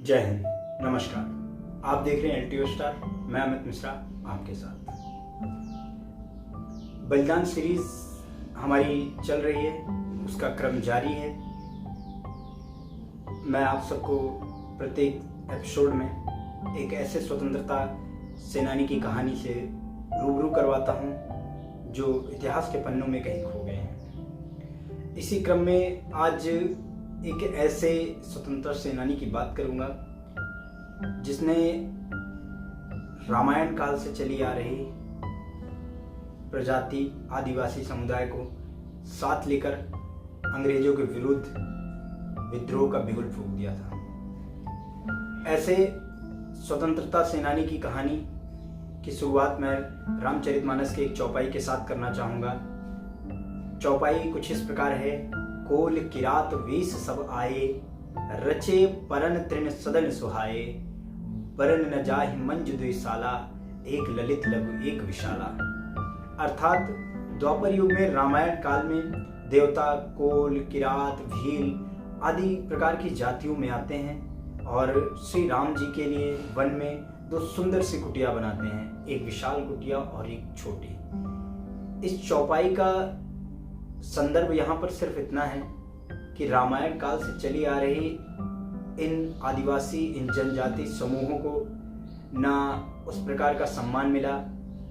जय हिंद, नमस्कार। आप देख रहे हैं एलटीओ स्टार। मैं अमित मिश्रा आपके साथ। बलिदान सीरीज हमारी चल रही है, उसका क्रम जारी है। मैं आप सबको प्रत्येक एपिसोड में एक ऐसे स्वतंत्रता सेनानी की कहानी से रूबरू करवाता हूं जो इतिहास के पन्नों में कहीं खो गए हैं। इसी क्रम में आज एक ऐसे स्वतंत्रता सेनानी की बात करूंगा जिसने रामायण काल से चली आ रही प्रजाति आदिवासी समुदाय को साथ लेकर अंग्रेजों के विरुद्ध विद्रोह का बिगुल फूंक दिया था। ऐसे स्वतंत्रता सेनानी की कहानी की शुरुआत मैं रामचरितमानस के एक चौपाई के साथ करना चाहूंगा। चौपाई कुछ इस प्रकार है। कोल किरात वेश सब आए, रचे परन तृण सदन सुहाए, बरन न जाहि मंज द्विशाला, एक ललित लघु एक विशाला। अर्थात द्वापर युग में रामायण काल में देवता कोल किरात भील आदि प्रकार की जातियों में आते हैं और श्री राम जी के लिए वन में दो सुंदर सी कुटिया बनाते हैं, एक विशाल कुटिया और एक छोटी। इस चौपाई का संदर्भ यहाँ पर सिर्फ इतना है कि रामायण काल से चली आ रही इन आदिवासी इन जनजाति समूहों को ना उस प्रकार का सम्मान मिला,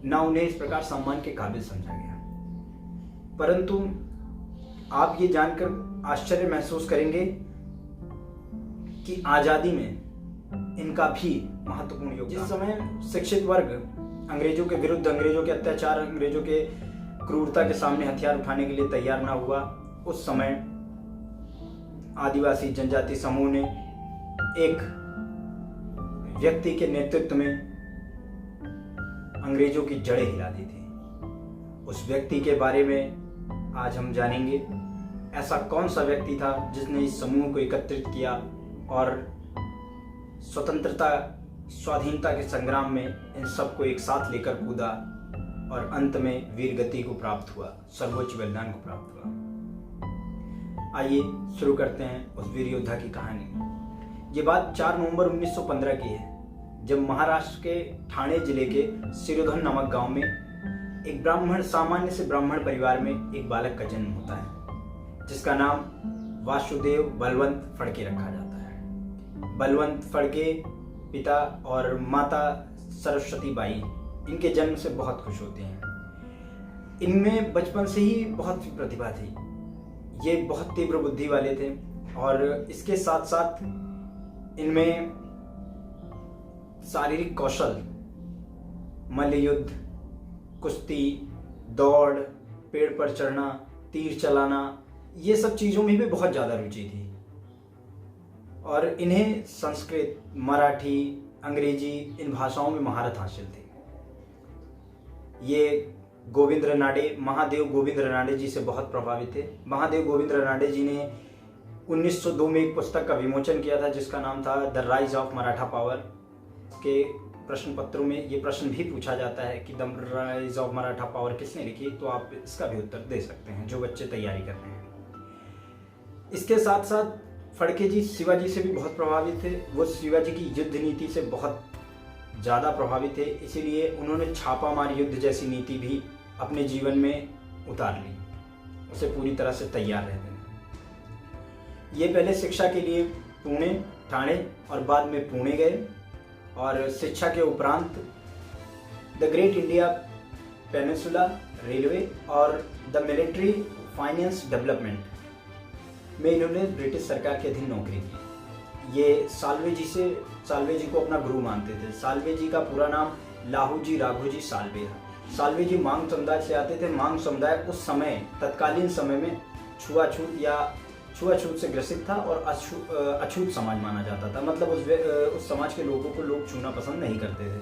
ना उन्हें इस प्रकार सम्मान के काबिल समझा गया। परंतु आप ये जानकर आश्चर्य महसूस करेंगे कि आजादी में इनका भी महत्वपूर्ण योगदान। जिस समय शिक्षित वर्ग अंग्रेजों के विरुद्ध, अंग्रेजों के अत्याचार, अंग्रेजों के क्रूरता के सामने हथियार उठाने के लिए तैयार ना हुआ, उस समय आदिवासी जनजाति समूह ने एक व्यक्ति के नेतृत्व में अंग्रेजों की जड़ें हिला दी थी। उस व्यक्ति के बारे में आज हम जानेंगे। ऐसा कौन सा व्यक्ति था जिसने इस समूह को एकत्रित किया और स्वतंत्रता स्वाधीनता के संग्राम में इन सबको एक साथ लेकर कूदा और अंत में वीर गति को प्राप्त हुआ, सर्वोच्च बलिदान को प्राप्त हुआ। आइए शुरू करते हैं उस वीर योद्धा की कहानी। ये बात 4 नवंबर 1915 की है, जब महाराष्ट्र के ठाणे जिले के सिरोधन नामक गांव में एक सामान्य से ब्राह्मण परिवार में एक बालक का जन्म होता है, जिसका नाम वासुदेव बलवंत फड़के रखा जाता है। बलवंत फड़के पिता और माता सरस्वती बाई इनके जन्म से बहुत खुश होते हैं। इनमें बचपन से ही बहुत प्रतिभा थी। ये बहुत तीव्र बुद्धि वाले थे और इसके साथ साथ इनमें शारीरिक कौशल, मल्ल युद्ध, कुश्ती, दौड़, पेड़ पर चढ़ना, तीर चलाना, ये सब चीजों में भी बहुत ज्यादा रुचि थी। और इन्हें संस्कृत, मराठी, अंग्रेजी इन भाषाओं में महारत हासिल थी। ये महादेव गोविंद रनाडे जी से बहुत प्रभावित थे। महादेव गोविंद रनाडे जी ने 1902 में एक पुस्तक का विमोचन किया था जिसका नाम था the rise of Maratha power. के प्रश्न पत्रों में ये प्रश्न भी पूछा जाता है कि the rise of Maratha power किसने लिखी, तो आप इसका भी उत्तर दे सकते हैं जो बच्चे तैयारी कर रहे हैं। इसके साथ साथ फड़के जी शिवाजी से भी बहुत प्रभावित थे। वो शिवाजी की युद्ध नीति से बहुत ज़्यादा प्रभावित थे, इसीलिए उन्होंने छापामार युद्ध जैसी नीति भी अपने जीवन में उतार ली, उसे पूरी तरह से तैयार रहते हैं। ये पहले शिक्षा के लिए पुणे, ठाणे और बाद में पुणे गए और शिक्षा के उपरांत the great India peninsula railway और द मिलिट्री फाइनेंस डेवलपमेंट में इन्होंने ब्रिटिश सरकार के अधीन नौकरी की। ये साल्वे जी को अपना गुरु मानते थे। साल्वे जी का पूरा नाम लाहूजी राघोजी साल्वे है। साल्वे जी मांग समुदाय से आते थे। मांग समुदाय उस समय तत्कालीन समय में छुआछूत से ग्रसित था और अछूत समाज माना जाता था। मतलब उस समाज के लोगों को लोग छूना पसंद नहीं करते थे,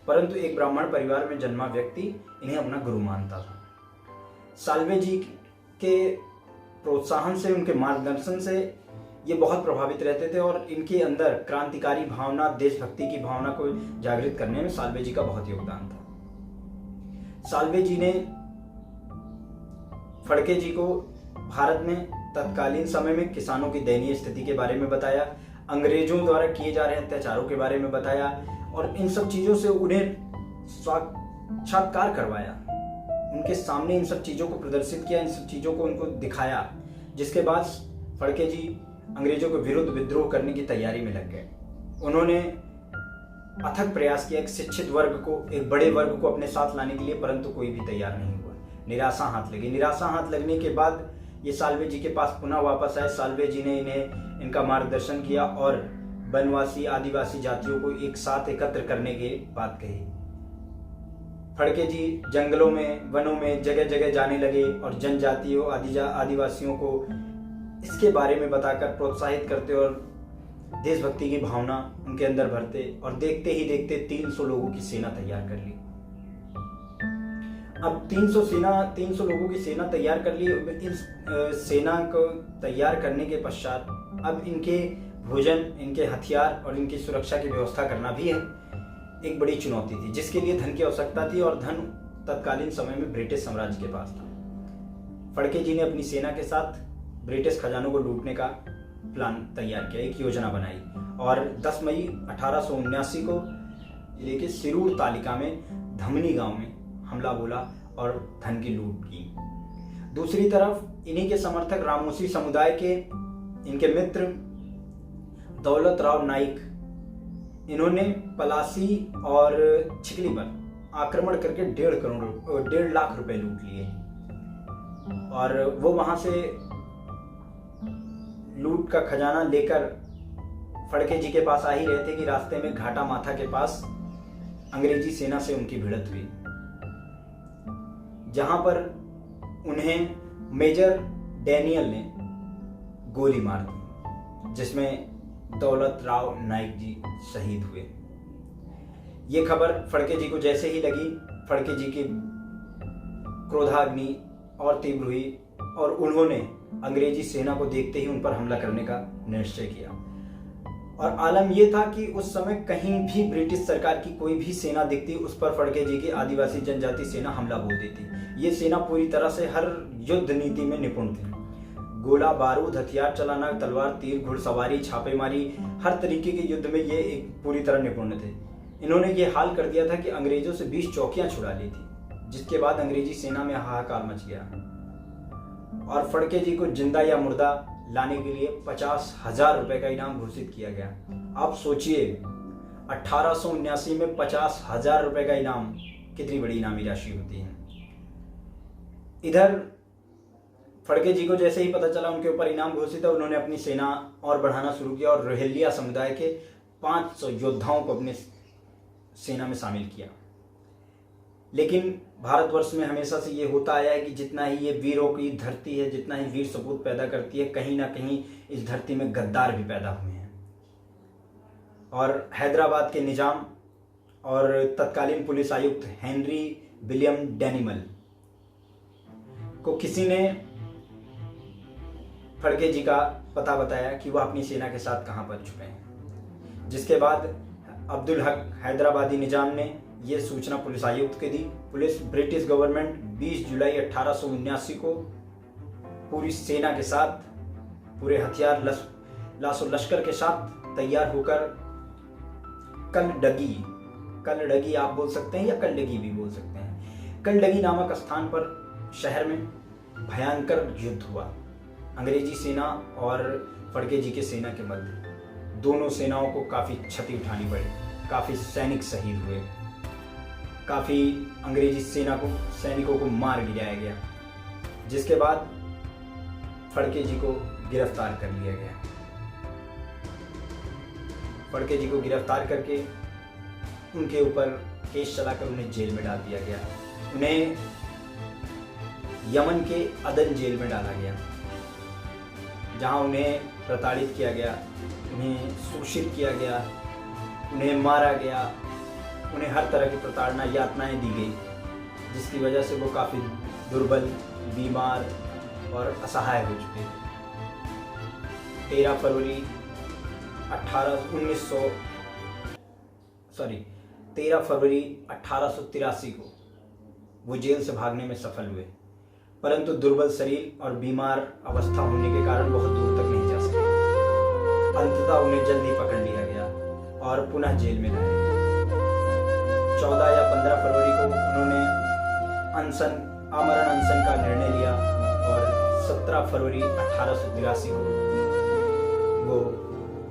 परंतु एक ब्राह्मण परिवार में जन्मा व्यक्ति इन्हें अपना गुरु मानता था। साल्वे जी के प्रोत्साहन से, उनके मार्गदर्शन से ये बहुत प्रभावित रहते थे और इनके अंदर क्रांतिकारी भावना, देशभक्ति की भावना को जागृत करने में साल्वे जी का बहुत योगदान था। साल्वे जी ने फड़के जी को भारत में तत्कालीन समय में किसानों की दयनीय स्थिति के बारे में बताया। अंग्रेजों द्वारा किए जा रहे अत्याचारों के बारे में बताया और इन सब चीज़ों से उन्हें साक्षात्कार करवाया, उनके सामने इन सब चीज़ों को प्रदर्शित किया, इन सब चीज़ों को उनको दिखाया, जिसके बाद फड़के जी अंग्रेजों के विरुद्ध विद्रोह करने की तैयारी में लग गए। उन्होंने अथक प्रयास किया एक शिक्षित वर्ग को, एक बड़े वर्ग को अपने साथ लाने के लिए, परंतु कोई भी तैयार नहीं हुआ। निराशा हाथ लगी। निराशा हाथ लगने के बाद ये साल्वे जी के पास पुनः वापस आए। साल्वे जी ने इनका मार्गदर्शन किया और वनवासी आदिवासी जातियों को एक साथ एकत्र करने की बात कही। फड़के जी जंगलों में, वनों में जगह जगह जाने लगे और जनजातियों आदिवासियों को इसके बारे में बताकर प्रोत्साहित करते और देशभक्ति की भावना उनके अंदर भरते और देखते ही देखते 300 लोगों की सेना तैयार कर ली। अब 300 लोगों की सेना तैयार कर ली। इस सेना को तैयार करने के पश्चात अब इनके भोजन, इनके हथियार और इनकी सुरक्षा की व्यवस्था करना भी है एक बड़ी चुनौती थी, जिसके लिए धन की आवश्यकता थी और धन तत्कालीन समय में ब्रिटिश साम्राज्य के पास था। फड़के जी ने अपनी सेना के साथ ब्रिटिश खजानों को लूटने का प्लान तैयार किया, एक योजना बनाई और 10 मई 1879 को जिले के सिरूर तालिका में धमनी गांव में हमला बोला और धन की लूट की। दूसरी तरफ इन्हीं के समर्थक रामोसी समुदाय के इनके मित्र दौलत राव नाइक, इन्होंने पलासी और छिकली पर आक्रमण करके 1.5 लाख रुपए लूट लिए और वो वहां से लूट का खजाना लेकर फड़के जी के पास आ ही रहे थे कि रास्ते में घाटा माथा के पास अंग्रेजी सेना से उनकी भिड़ंत हुई, जहां पर उन्हें मेजर डैनियल ने गोली मार दी, जिसमें दौलत राव नाइक जी शहीद हुए। ये खबर फड़के जी को जैसे ही लगी, फड़के जी की क्रोधाग्नि और तीव्र हुई और उन्होंने अंग्रेजी सेना को देखते ही उन पर हमला करने का निश्चय किया। और आलम यह था कि उस समय कहीं भी ब्रिटिश सरकार की कोई भी सेना दिखती, उस पर फड़के जी की आदिवासी जनजाति सेना हमला बोल देती। ये सेना पूरी तरह से हर युद्ध नीति में निपुण थी। गोला बारूद, हथियार चलाना, तलवार, तीर, घुड़सवारी, छापेमारी, हर तरीके के युद्ध में ये एक पूरी तरह निपुण थे। इन्होंने ये हाल कर दिया था कि अंग्रेजों से 20 चौकियां छुड़ा ली थी, जिसके बाद अंग्रेजी सेना में हाहाकार मच गया और फड़के जी को जिंदा या मुर्दा लाने के लिए 50,000 रुपए का इनाम घोषित किया गया। आप सोचिए 1879 में 50,000 रुपए का इनाम कितनी बड़ी इनामी राशि होती है। इधर फड़के जी को जैसे ही पता चला उनके ऊपर इनाम घोषित है, उन्होंने अपनी सेना और बढ़ाना शुरू किया और रोहिल्ला समुदाय के 500 योद्धाओं को अपने सेना में शामिल किया। लेकिन भारतवर्ष में हमेशा से ये होता आया है कि जितना ही ये वीरों की धरती है, जितना ही वीर सपूत पैदा करती है, कहीं ना कहीं इस धरती में गद्दार भी पैदा हुए हैं। और हैदराबाद के निजाम और तत्कालीन पुलिस आयुक्त हेनरी विलियम डेनिमल को किसी ने फड़के जी का पता बताया कि वह अपनी सेना के साथ कहां पर छुपे हैं, जिसके बाद अब्दुल हक हैदराबादी निजाम ने यह सूचना पुलिस आयुक्त को दी। पुलिस ब्रिटिश गवर्नमेंट 20 जुलाई 1879 को पूरी सेना के साथ, पूरे हथियार लाशो लश्कर के साथ तैयार होकर कलडगी आप बोल सकते हैं या कलडगी भी बोल सकते हैं, कलडगी नामक स्थान पर शहर में भयंकर युद्ध हुआ। अंग्रेजी सेना और फड़के जी के सेना के मध्य दोनों सेनाओं को काफ़ी क्षति उठानी पड़ी, काफ़ी सैनिक शहीद हुए, काफ़ी अंग्रेजी सैनिकों को मार गिराया गया, जिसके बाद फड़के जी को गिरफ्तार कर लिया गया। फड़के जी को गिरफ्तार करके उनके ऊपर केस चलाकर उन्हें जेल में डाल दिया गया। उन्हें यमन के अदन जेल में डाला गया, जहां उन्हें प्रताड़ित किया गया, उन्हें शोषित किया गया, उन्हें मारा गया, उन्हें हर तरह की प्रताड़ना यातनाएं दी गई, जिसकी वजह से वो काफ़ी दुर्बल, बीमार और असहाय हो चुके थे। 13 फरवरी 1883 को वो जेल से भागने में सफल हुए, परंतु दुर्बल शरीर और बीमार अवस्था होने के कारण बहुत दूर तक नहीं जा सके। अंततः उन्हें जल्दी पकड़ लिया गया और पुनः जेल में लाया गया। 14 या 15 फरवरी को उन्होंने आमरण अनशन का निर्णय लिया और 17 फरवरी 1883 को वो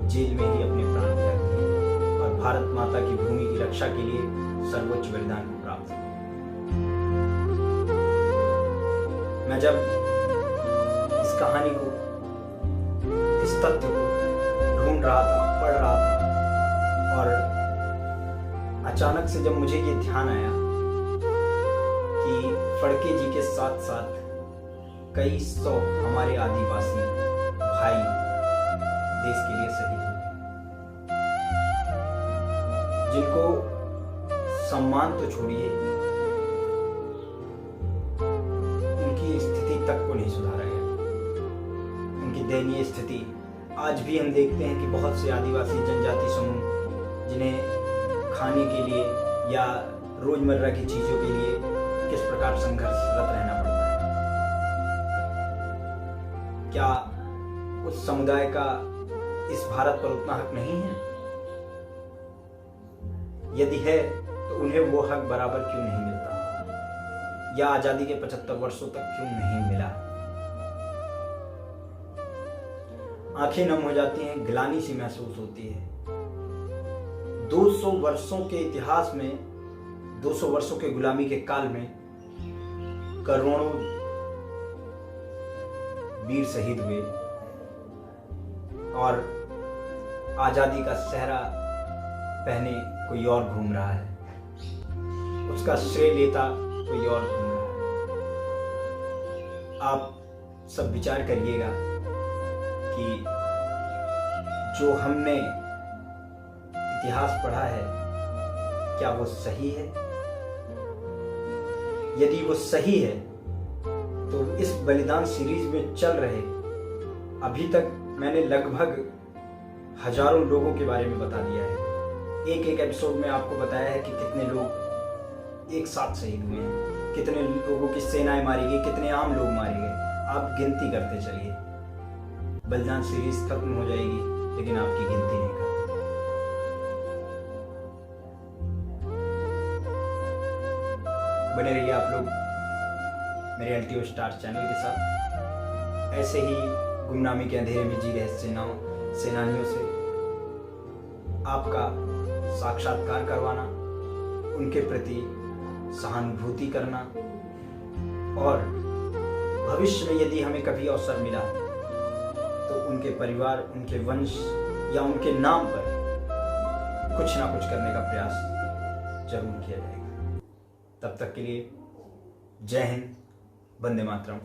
जेल में ही अपने प्राण त्याग दिए और भारत माता की भूमि की रक्षा के लिए सर्वोच्च बलिदान को प्राप्त हुए। मैं जब इस कहानी को, इस तथ्य को ढूंढ रहा था, पढ़ रहा था, और अचानक से जब मुझे ये ध्यान आया कि फड़के जी के साथ साथ कई सौ हमारे आदिवासी भाई देश के लिए शहीद हुए, जिनको सम्मान तो छोड़िए, उनकी स्थिति तक को नहीं सुधारा गया। उनकी दयनीय स्थिति आज भी हम देखते हैं कि बहुत से आदिवासी जनजाति समूह जिन्हें खाने के लिए या रोजमर्रा की चीजों के लिए किस प्रकार संघर्षरत रहना पड़ता है। क्या उस समुदाय का इस भारत पर उतना हक नहीं है? यदि है तो उन्हें वो हक बराबर क्यों नहीं मिलता, या आजादी के 75 वर्षों तक क्यों नहीं मिला? आंखें नम हो जाती हैं, ग्लानि सी महसूस होती है। 200 वर्षों के इतिहास में, 200 वर्षों के गुलामी के काल में करोड़ों वीर शहीद हुए और आजादी का सेहरा पहने कोई और घूम रहा है, उसका श्रेय लेता कोई और घूम रहा है। आप सब विचार करिएगा कि जो हमने इतिहास पढ़ा है क्या वो सही है? यदि वो सही है तो इस बलिदान सीरीज में चल रहे अभी तक मैंने लगभग हजारों लोगों के बारे में बता दिया है। एक एक एपिसोड में आपको बताया है कि कितने लोग एक साथ शहीद हुए हैं, कितने लोगों की सेनाएं मारी गई, कितने आम लोग मारे गए। आप गिनती करते चलिए, बलिदान सीरीज खत्म हो जाएगी लेकिन आपकी गिनती नहीं खत्म। बने रहिए आप लोग मेरे एलटीओ स्टार चैनल के साथ। ऐसे ही गुमनामी के अंधेरे में जी रहे सेनानियों से आपका साक्षात्कार करवाना, उनके प्रति सहानुभूति करना, और भविष्य में यदि हमें कभी अवसर मिला तो उनके परिवार, उनके वंश या उनके नाम पर कुछ ना कुछ करने का प्रयास जरूर किया जाएगा। तब तक के लिए जय हिंद, वंदे मातरम।